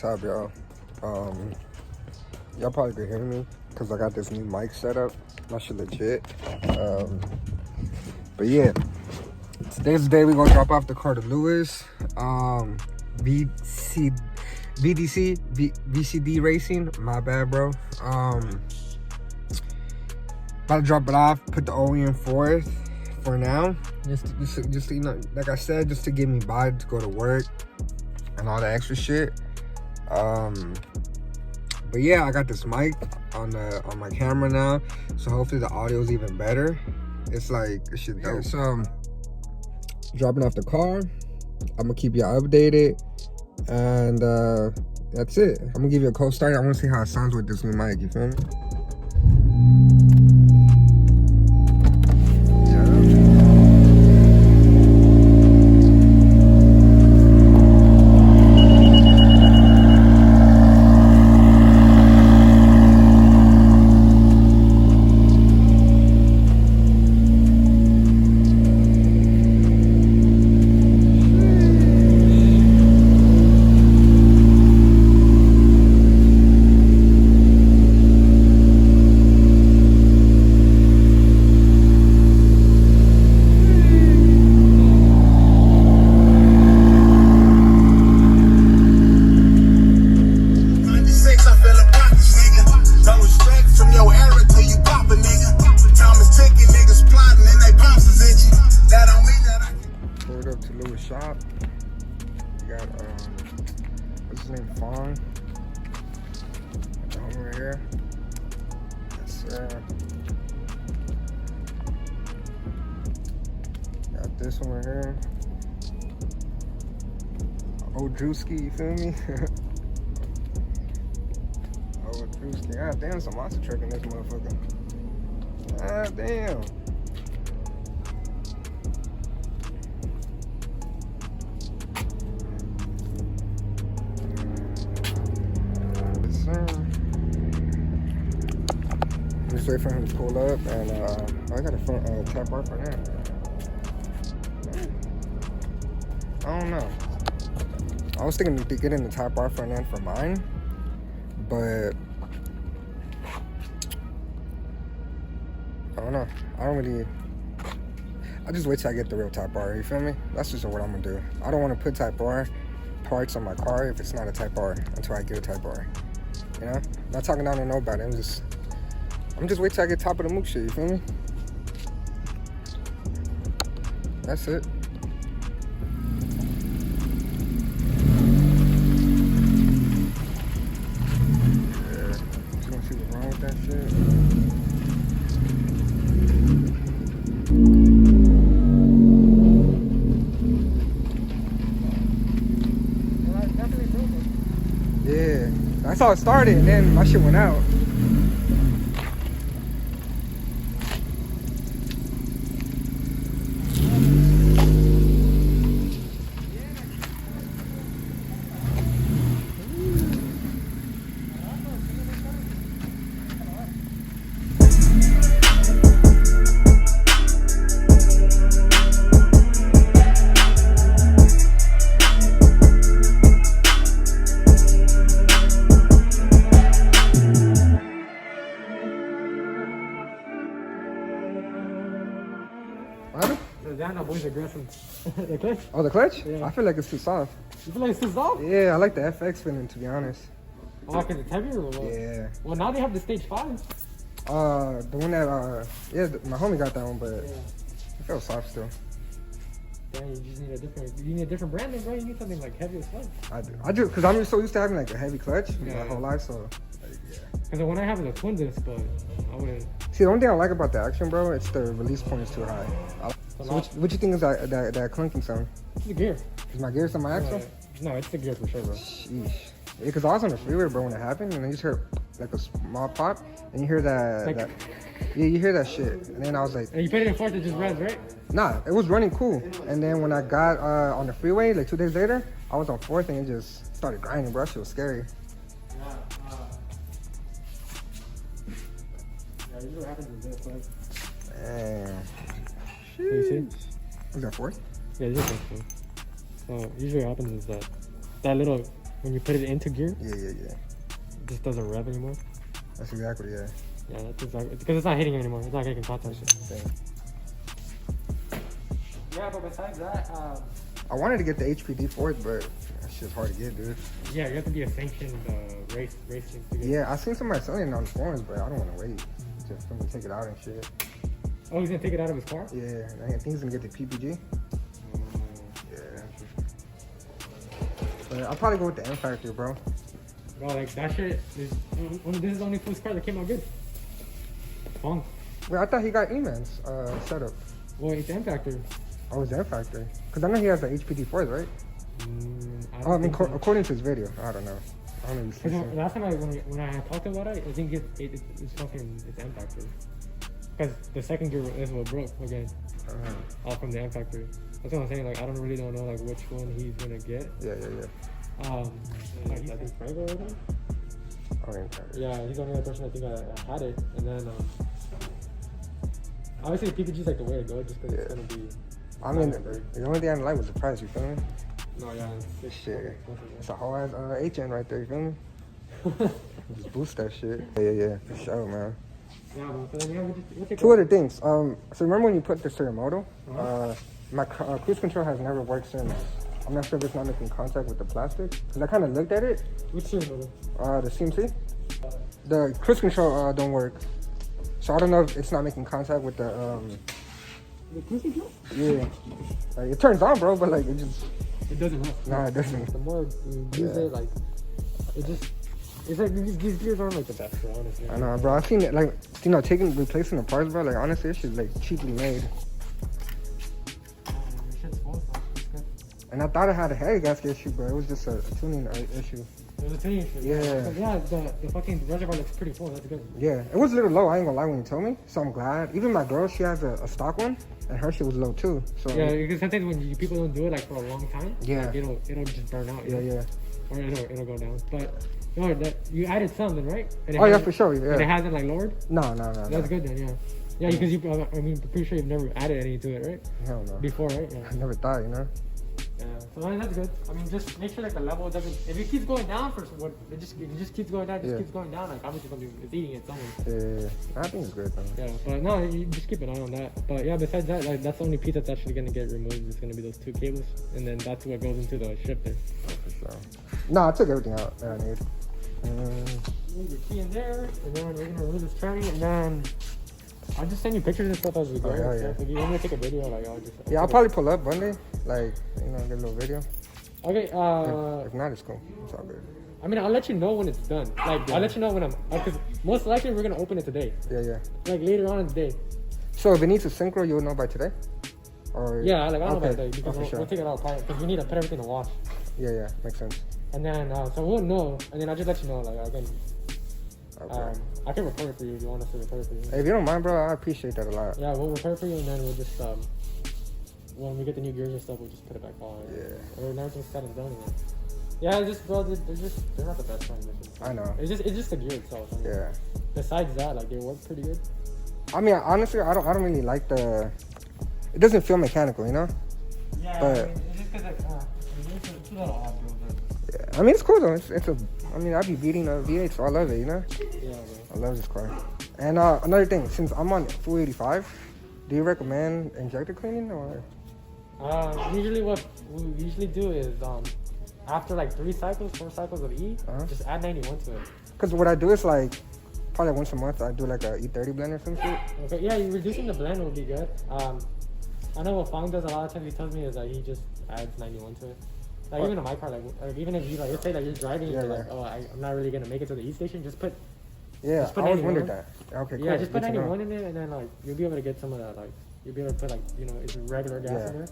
what's up, y'all. Y'all probably could hear me because I got this new mic set up. That shit legit. But yeah, today's the day we're gonna drop off the car to Lewis. VCD Racing. My bad, bro. About to drop it off. Put the OE in fourth for now. Just you know, like I said, just to get me by to go to work and all the extra shit. But yeah, I got this mic on my camera now, so hopefully the audio is even better. It's like this shit dope. So dropping off the car. I'm gonna keep y'all updated, and that's it. I'm gonna give you a cold start. I want to see how it sounds with this new mic. You feel me? Shop. You got what's his name? Fong. Over here. Yes, sir. Got this one right here. Old Drewski, you feel me? Old Drewski. God damn, some monster truck in this motherfucker. God damn. Just wait for him to pull up, and I got a front tap bar for that. I don't know. I was thinking to get in the tap bar front end for mine, but I don't know. I just wait till I get the real tap bar. You feel me? That's just what I'm gonna do. I don't want to put tap bar parts on my car if it's not a tap bar until I get a tap bar. You know? Not talking down to nobody. I'm just wait till I get top of the mook shit, you feel me? That's it. Yeah, just gonna see what's wrong with that shit. Yeah, that's how it started, and then my shit went out. No, boys are aggressive. The clutch? Oh, the clutch? Yeah. I feel like it's too soft. You feel like it's too soft? Yeah, I like the FX feeling, to be honest. Oh, because it's heavier or what? Yeah. Well, now they have the stage 5. The one that, yeah, my homie got that one, but it feels soft still. Yeah, you just need a different branding, bro. You need something like heavy as fuck. I do, because I'm so used to having like a heavy clutch my whole life, so, like, yeah. Because the one I have is a twin disc, but I wouldn't. See, the only thing I like about the Action, bro, it's the release point is too high. So what you think is that clunking sound? It's the gear. Is my gears on my axle? No, it's the gear for sure, bro. Sheesh. Yeah, because I was on the freeway, bro, when it happened, and then you just heard like a small pop, and you hear that yeah, you hear that shit. And then I was like... And you put it in fourth, it just runs, right? Nah, it was running cool. And then when I got on the freeway, like 2 days later, I was on fourth, and it just started grinding, bro. That shit was scary. Yeah, usually what happens is this, like... Damn. You see? Was that fourth? Yeah, it's just fourth. So usually what happens is that little when you put it into gear, Yeah. it just doesn't rev anymore. That's exactly, yeah. Yeah, that's exactly, because it's not hitting anymore. It's not making contact. Yeah, but besides that, I wanted to get the HPD for it, but that's just hard to get, dude. yeah, you have to be a sanctioned racing to get. Yeah, I seen somebody selling it on forums, but I don't want to wait. Just for him to take it out and shit. Oh, he's gonna take it out of his car? Yeah, I think he's gonna get the PPG. Yeah. But I'll probably go with the M Factor, bro. Bro, like that shit is. This is the only Flu's car that came out good. Funk. Wait, I thought he got E-Man's setup. Well, it's M Factor. Oh, it's M Factor. Because I know he has the HPD 4s, right? I mean, according to his video. I don't know. I don't know if he's last time when I talked about it, I think it's fucking it's M Factor. Because the second gear is what broke again. All from the M Factor. That's what I'm saying. Like I don't know like which one he's gonna get. Yeah. I think Franco right now. Okay. Yeah, he's the only other person I think I had it. And then obviously the PPG is like the way to go, just because it's gonna be. I mean, the only thing I didn't like was the price. You feel me? No, yeah. This shit. It's a whole ass HN right there. You feel me? Just boost that shit. Yeah. For sure, man. Yeah, but then we'll take Two other things. So remember when you put the steering motor? My cruise control has never worked since. I'm not sure if it's not making contact with the plastic. Because I kind of looked at it. Which steering motor? The CMC. The cruise control don't work. So I don't know if it's not making contact with the cruise control? Yeah. Like, it turns on, bro, but like it just. It doesn't work. Nah, it doesn't. The more you use it, like it just. It's like these gears aren't like the best, bro, honestly. I know, bro. I've seen it, like, replacing the parts, bro. Like, honestly, this shit's, like, cheaply made. And I thought it had a head gasket issue, but it was just a tuning issue. It was a tuning issue. Yeah, the fucking reservoir looks pretty full. That's good. Yeah, it was a little low. I ain't gonna lie when you told me. So I'm glad. Even my girl, she has a stock one, and her shit was low too. So yeah, because sometimes when people don't do it like for a long time, yeah, like, it'll just burn out. Yeah. Or it'll go down, but. No, you added something, right? Oh yeah, for sure. Yeah. And it hasn't like lowered. No. That's good then, yeah. Yeah, because I'm pretty sure you've never added anything to it, right? Hell no. Before, right? Yeah. I never thought, you know. Yeah. So that's good. I mean, just make sure like the level doesn't. If it keeps going down it just keeps going down. Keeps going down. Like obviously it's eating it somewhere. Yeah. I think it's good though. Yeah, but no, you just keep an eye on that. But yeah, besides that, like that's the only piece that's actually gonna get removed. It's gonna be those two cables, and then that's what goes into the shifter. Oh, for sure. No, I took everything out that I need. Leave your key in there, and then we're gonna remove this tranny, and then I'll just send you pictures and stuff as we go. Yeah. If you want me to take a video, like I'll probably pull up Monday, like get a little video. Okay. If not, it's cool. It's all good. I mean, I'll let you know when it's done. Like I'll let you know when I'm, because most likely we're gonna open it today. Yeah. Like later on in the day. So if it needs a synchro, you'll know by today. Or yeah, like I'll know by today because sure. we'll take it all apart because we need to put everything to wash. Yeah, makes sense. And then so we'll know, and then I'll just let you know. Like again. Okay. I can record it for you if you want us to record it for you. Hey, if you don't mind, bro, I appreciate that a lot. Yeah, we'll record it for you, and then we'll just when we get the new gears and stuff, we'll just put it back on. Yeah. Or everything's set and done. And yeah, it's just bro, they're not the best transmissions. I know. It's just the gear itself. I mean, yeah. Besides that, like they work pretty good. I mean, honestly, I don't really like the. It doesn't feel mechanical, you know. Yeah. But I mean, it's just because it's a little odd, bro. Yeah. I mean, it's cool though. It's a. I mean, I'd be beating a V8, so I love it, you know. Yeah, bro. I love this car. And another thing, since I'm on full 85, do you recommend injector cleaning or? Usually what we usually do is after like 4 cycles of E, just add 91 to it. Cause what I do is like probably once a month I do like a E30 blend or some shit. Okay, yeah, reducing the blend would be good. I know what Fong does a lot of times. He tells me is that he just adds 91 to it. Like even in my car, like even if you like, let's say that you're driving, and you're like, oh, I'm not really gonna make it to the E station. Just put. Yeah, just put I always wondered that. Okay, cool. Yeah, just put 91 in there, and then like you'll be able to get some of that. Like you'll be able to put like it's regular gas in there.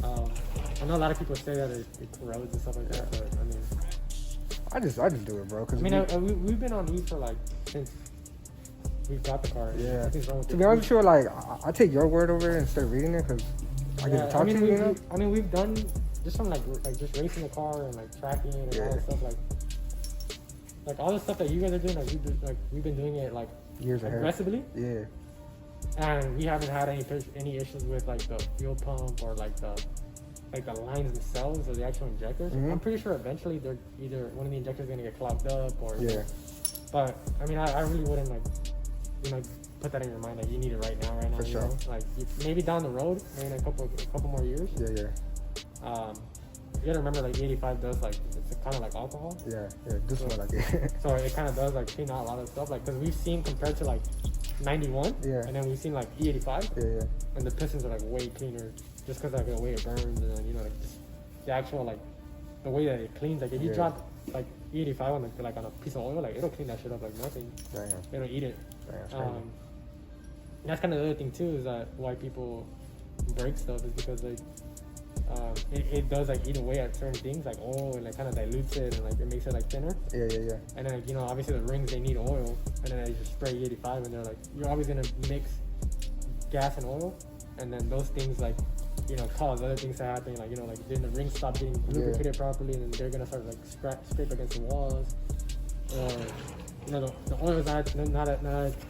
I know a lot of people say that it corrodes and stuff like that, but I mean, I just do it, bro. Cause I mean, we've been on E for like since we've got the car. Yeah. To be honest with you, like I take your word over it instead of reading it, cause I get to talk to you. You know? I mean, we've done just from like just racing the car and like tracking it and all that stuff, like all the stuff that you guys are doing, like we've been doing it like years aggressively. Yeah. And we haven't had any issues with like the fuel pump or like the like the lines themselves or the actual injectors. I'm pretty sure eventually they're either one of the injectors is gonna get clogged up or. Yeah. But I mean, I really wouldn't like, you know, put that in your mind like you need it right now. For sure. You know? Like maybe down the road, maybe in a couple more years. Yeah. You gotta remember like E85 does like it's kind of like alcohol. Yeah. Do smell like it. So it kind of does like clean out a lot of stuff. Like because we've seen compared to like 91. Yeah. And then we've seen like E85. Yeah. And the pistons are like way cleaner just because like the way it burns and then you know like just the actual like the way that it cleans. Like if you drop like E85 on like on a piece of oil, like it'll clean that shit up like nothing. Damn. It'll eat it. Damn. That's kind of the other thing too is that why people break stuff is because like it does like eat away at certain things like oil and like kind of dilutes it and like it makes it like thinner. Yeah. And then like, you know, obviously the rings they need oil and then they just spray E85 and they're like you're always gonna mix gas and oil and then those things like you know cause other things to happen like you know like then the rings stop getting lubricated properly and then they're gonna start like scrape against the walls or you know the oil is not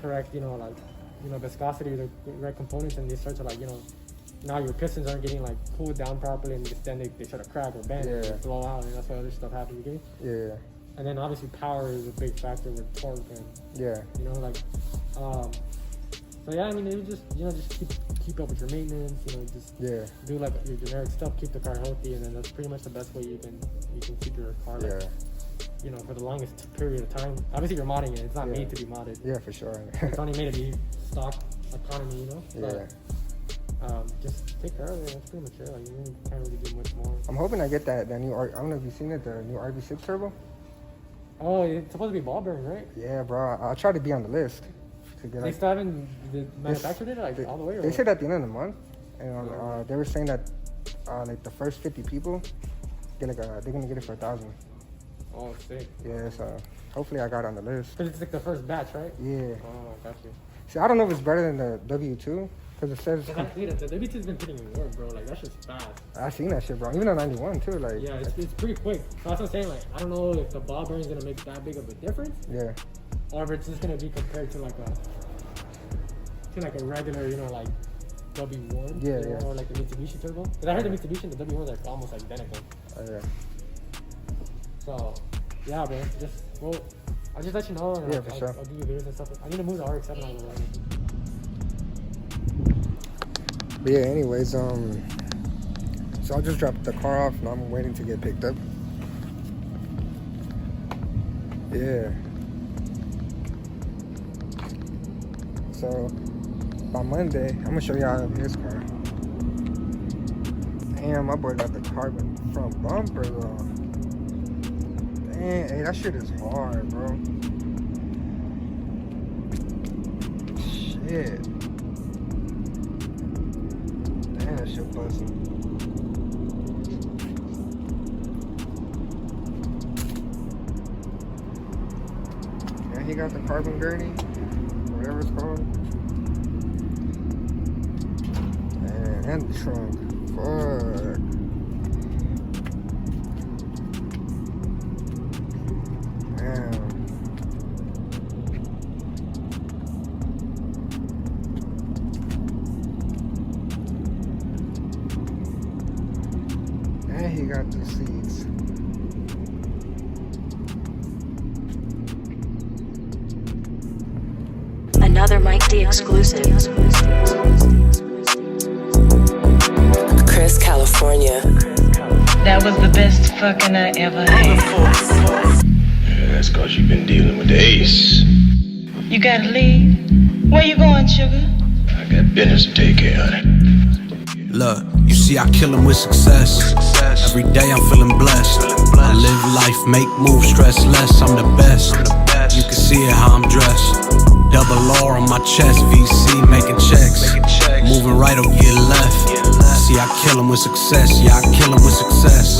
correct you know like you know viscosity or the right components and they start to like you know now your pistons aren't getting like cooled down properly and then they start to crack or bend and blow out and that's why other stuff happens again. Yeah. And then obviously power is a big factor with torque and you know like so yeah I mean it just you know just keep up with your maintenance you know just do like your generic stuff, keep the car healthy and then that's pretty much the best way you can keep your car like, you know for the longest period of time. Obviously you're modding it, it's not made to be modded. Yeah, for sure. It's only made to be stock economy, you know. But, just take care of it. That's pretty much it. Like you can't really do much more. I'm hoping I get that new I don't know if you've seen it, the new RV6 turbo. Oh, it's supposed to be ball bearing, right? Yeah, bro. I'll try to be on the list. To get, they still haven't manufactured it like all the way. Or they what? said at the end of the month, and they were saying that like the first 50 people, they're gonna get it for $1,000. Oh, sick. Yeah, so hopefully I got on the list. Cause it's like the first batch, right? Yeah. Oh, got you. See, I don't know if it's better than the W2. Because it says... The W2's been putting in work, bro. Like, that shit's fast. I seen that shit, bro. Even on 91, too. Like, yeah, it's pretty quick. So that's what I'm saying. Like, I don't know if the ball bearing's going to make that big of a difference. Yeah. Or if it's just going to be compared to, like, a regular, you know, like, W1. Yeah, you know, or, like, the Mitsubishi turbo. Because I heard the Mitsubishi and the W1's, like, almost identical. Oh, yeah. So, yeah, bro. I'll just let you know. And for sure. I'll do your videos and stuff. I need to move the RX-7 out of the way. But yeah, anyways, so I just dropped the car off and I'm waiting to get picked up. Yeah. So by Monday, I'm gonna show y'all his car. Damn, my boy got the carbon front bumper though. Damn, hey, that shit is hard, bro. Shit. That shit busting. And he got the carbon gurney, whatever it's called. And the trunk. Fuck. Damn. And he got the seats. Another Mike D exclusive. Chris, California. That was the best fucking I ever had. Yeah, that's cause you've been dealing with the ace. You gotta leave? Where you going, sugar? I got business to take care of. Look, you see I kill him with success. Every day I'm feeling blessed. I live life, make moves, stress less. I'm the best. You can see it how I'm dressed. Double R on my chest, VC making checks. Moving right or get left. See I kill him with success. Yeah, I kill him with success.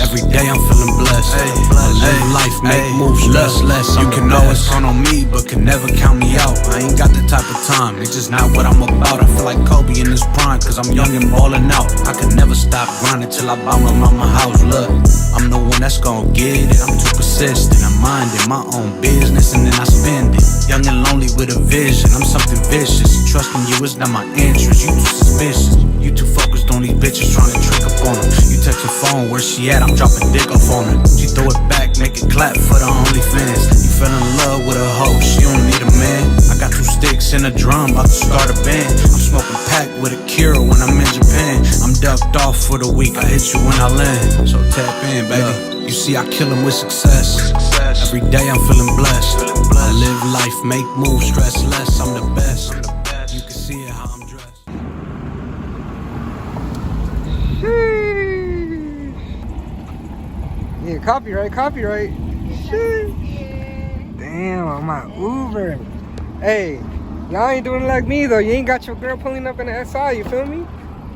Every day I'm feeling blessed. I live life, make moves, stress less. You can always count on me, but can never count me out. I ain't got the type of time, it's just not what I'm about. I feel like Kobe in his prime, cause I'm young and ballin' out. I can never stop grinding till I buy my mama house. Look, I'm the one that's gon' get it, I'm too persistent. I'm minding my own business and then I spend it. Young and lonely with a vision, I'm something vicious. Trusting you is not my interest, you too suspicious. You too focused on on these bitches trying to trick up on them. You text your phone, where she at? I'm dropping dick off on her. She throw it back, make it clap for the OnlyFans. You fell in love with a hoe, she don't need a man. I got 2 sticks and a drum, about to start a band. I'm smoking pack with a cure when I'm in Japan. I'm ducked off for the week, I hit you when I land. So tap in, baby. You see, I kill him with success. Every day I'm feeling blessed. I live life, make moves, stress less. I'm the best. You can see it how I'm dressed. Yeah, copyright. Damn, I'm at Uber. Hey, y'all ain't doing it like me though. You ain't got your girl pulling up in the SI, you feel me?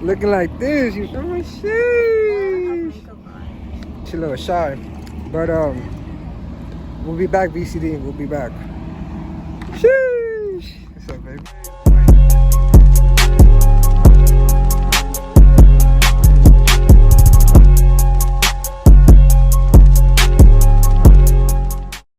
Looking like this, you feel me? Sheesh. She a little shy. But we'll be back, VCD. We'll be back. Sheesh. What's up, baby?